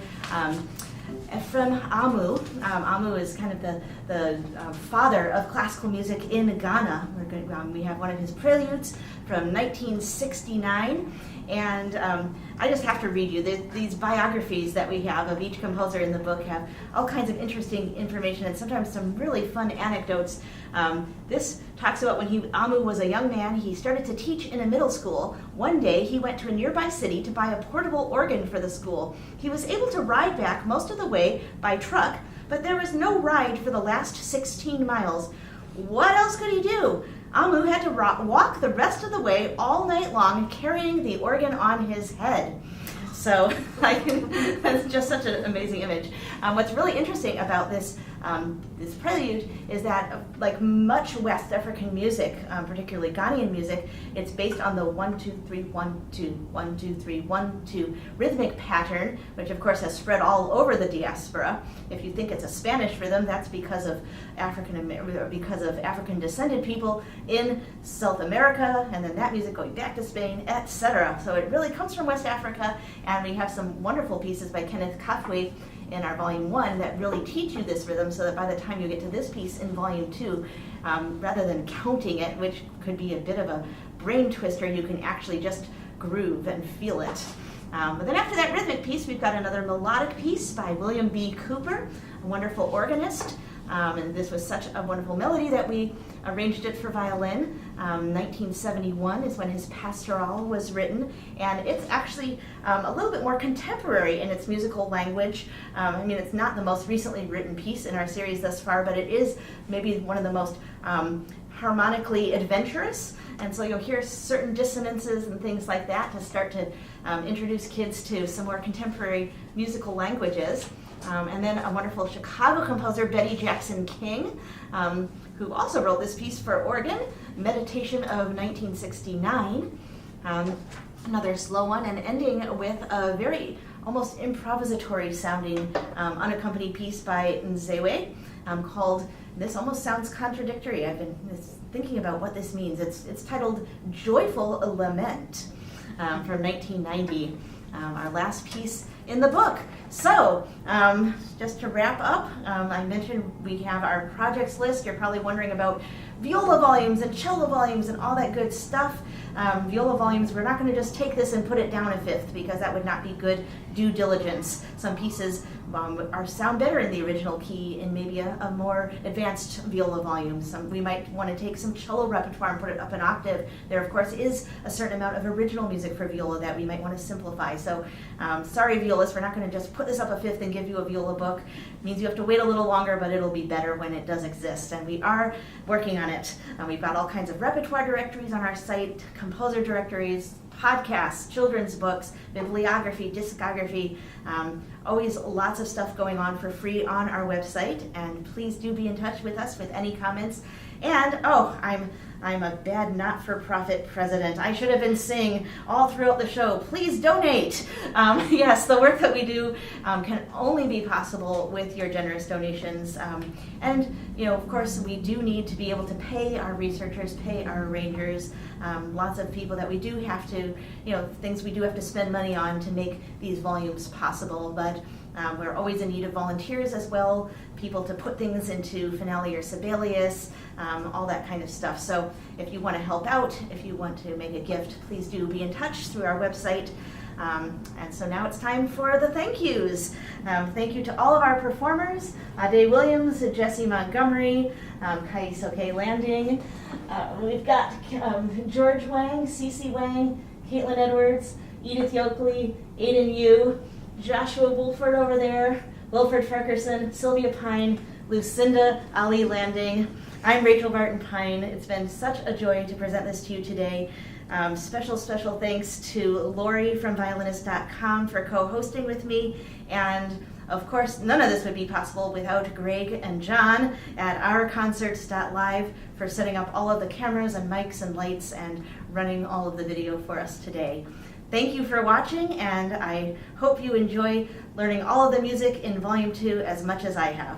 Ephraim Amu. Amu is kind of the father of classical music in Ghana. We have one of his preludes from 1969. And I just have to read you. These biographies that we have of each composer in the book have all kinds of interesting information and sometimes some really fun anecdotes. This talks about when Amu was a young man, he started to teach in a middle school. One day he went to a nearby city to buy a portable organ for the school. He was able to ride back most of the way by truck, but there was no ride for the last 16 miles. What else could he do? Amu had to walk the rest of the way all night long carrying the organ on his head. So that's just such an amazing image. What's really interesting about this prelude is that, like much West African music, particularly Ghanaian music, it's based on the 1, 2, 3, 1, 2, 1, 2, 3, 1, 2 rhythmic pattern, which of course has spread all over the diaspora. If you think it's a Spanish rhythm, that's because of African descended people in South America, and then that music going back to Spain, etc. So it really comes from West Africa, and we have some wonderful pieces by Kenneth Kafwe in our volume 1 that really teach you this rhythm, so that by the time you get to this piece in volume 2, rather than counting it, which could be a bit of a brain twister, you can actually just groove and feel it. But then after that rhythmic piece, we've got another melodic piece by William B. Cooper, a wonderful organist. And this was such a wonderful melody that we arranged it for violin. 1971 is when his pastoral was written, and it's actually a little bit more contemporary in its musical language. I mean, it's not the most recently written piece in our series thus far, but it is maybe one of the most harmonically adventurous, and so you'll hear certain dissonances and things like that to start to introduce kids to some more contemporary musical languages. And then a wonderful Chicago composer, Betty Jackson King, who also wrote this piece for organ, Meditation of 1969. Another slow one, and ending with a very almost improvisatory sounding unaccompanied piece by Nzewe called, this almost sounds contradictory, I've been thinking about what this means. It's titled Joyful Lament from 1990, our last piece in the book. So, just to wrap up, I mentioned we have our projects list. You're probably wondering about viola volumes and cello volumes and all that good stuff. Viola volumes, we're not going to just take this and put it down a fifth, because that would not be good due diligence. Some pieces sound better in the original key in maybe a more advanced viola volume. We might want to take some cello repertoire and put it up an octave. There, of course, is a certain amount of original music for viola that we might want to simplify. So, sorry, violists, we're not going to just put this up a fifth and give you a viola book. It means you have to wait a little longer, but it'll be better when it does exist, and we are working on it. We've got all kinds of repertoire directories on our site, composer directories, podcasts, children's books, bibliography, discography, always lots of stuff going on for free on our website, and please do be in touch with us with any comments. And I'm a bad not-for-profit president. I should have been saying all throughout the show, please donate. Yes, the work that we do can only be possible with your generous donations. And, of course, we do need to be able to pay our researchers, pay our arrangers, lots of people that we do have to, things we do have to spend money on to make these volumes possible. But we're always in need of volunteers as well, people to put things into Finale or Sibelius, all that kind of stuff. So if you want to help out, if you want to make a gift, please do be in touch through our website. And so now it's time for the thank yous. Thank you to all of our performers, Ade Williams, Jesse Montgomery, Kaisoke Landing. We've got George Wang, Cece Wang, Caitlin Edwards, Edith Yoakley, Aiden Yu, Joshua Wolford over there, Wilfred Ferguson, Sylvia Pine, Lucinda Ali Landing. I'm Rachel Barton Pine. It's been such a joy to present this to you today. Special thanks to Lori from violinist.com for co-hosting with me. And of course, none of this would be possible without Greg and John at ourconcerts.live for setting up all of the cameras and mics and lights and running all of the video for us today. Thank you for watching, and I hope you enjoy learning all of the music in Volume 2 as much as I have.